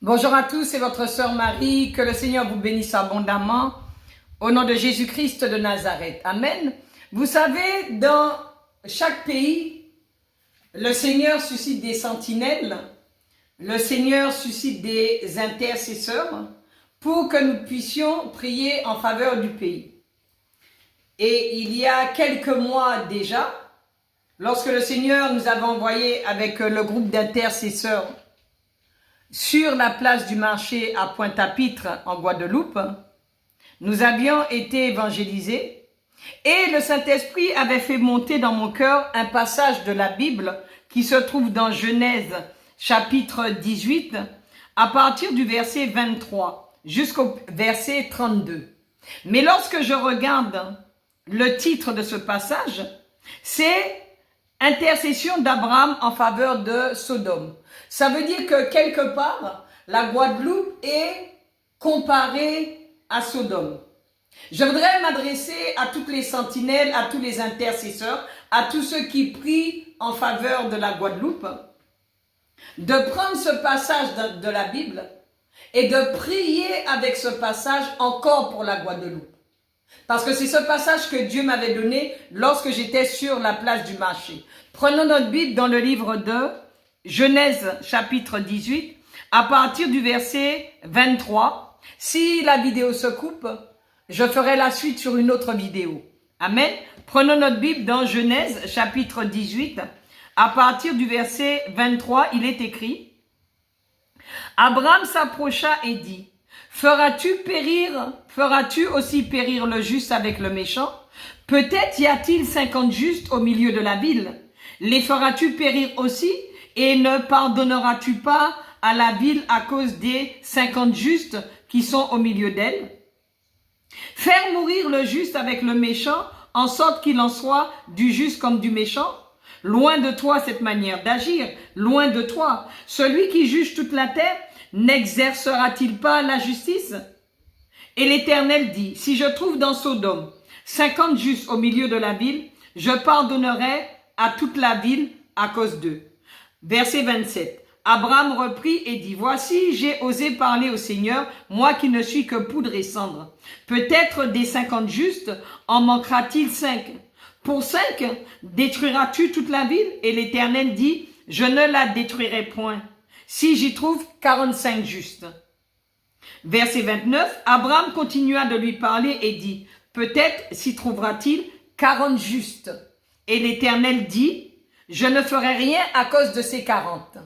Bonjour à tous, c'est votre sœur Marie, que le Seigneur vous bénisse abondamment, au nom de Jésus-Christ de Nazareth. Amen. Vous savez, dans chaque pays, le Seigneur suscite des sentinelles, le Seigneur suscite des intercesseurs pour que nous puissions prier en faveur du pays. Et il y a quelques mois déjà, lorsque le Seigneur nous avait envoyé avec le groupe d'intercesseurs sur la place du marché à Pointe-à-Pitre en Guadeloupe, nous avions été évangélisés et le Saint-Esprit avait fait monter dans mon cœur un passage de la Bible qui se trouve dans Genèse chapitre 18 à partir du verset 23 jusqu'au verset 32. Mais lorsque je regarde le titre de ce passage, c'est intercession d'Abraham en faveur de Sodome. Ça veut dire que quelque part, la Guadeloupe est comparée à Sodome. Je voudrais m'adresser à toutes les sentinelles, à tous les intercesseurs, à tous ceux qui prient en faveur de la Guadeloupe, de prendre ce passage de la Bible et de prier avec ce passage encore pour la Guadeloupe. Parce que c'est ce passage que Dieu m'avait donné lorsque j'étais sur la place du marché. Prenons notre Bible dans le livre de Genèse chapitre 18 à partir du verset 23. Si la vidéo se coupe, je ferai la suite sur une autre vidéo. Amen. Prenons notre Bible dans Genèse chapitre 18 à partir du verset 23. Il est écrit: Abraham s'approcha et dit: Feras-tu aussi périr le juste avec le méchant? Peut-être y a-t-il 50 justes au milieu de la ville. Les feras-tu périr aussi? Et ne pardonneras-tu pas à la ville à cause des 50 justes qui sont au milieu d'elle? Faire mourir le juste avec le méchant, en sorte qu'il en soit du juste comme du méchant? Loin de toi cette manière d'agir, loin de toi. Celui qui juge toute la terre, n'exercera-t-il pas la justice? Et l'Éternel dit: si je trouve dans Sodome 50 justes au milieu de la ville, je pardonnerai à toute la ville à cause d'eux. Verset 27. Abraham reprit et dit: voici, j'ai osé parler au Seigneur, moi qui ne suis que poudre et cendre. Peut-être des 50 justes en manquera-t-il 5? Pour 5, détruiras-tu toute la ville? Et l'Éternel dit: je ne la détruirai point, si j'y trouve 45 justes. Verset 29, Abraham continua de lui parler et dit: peut-être s'y trouvera-t-il 40 justes. Et l'Éternel dit: je ne ferai rien à cause de ces 40.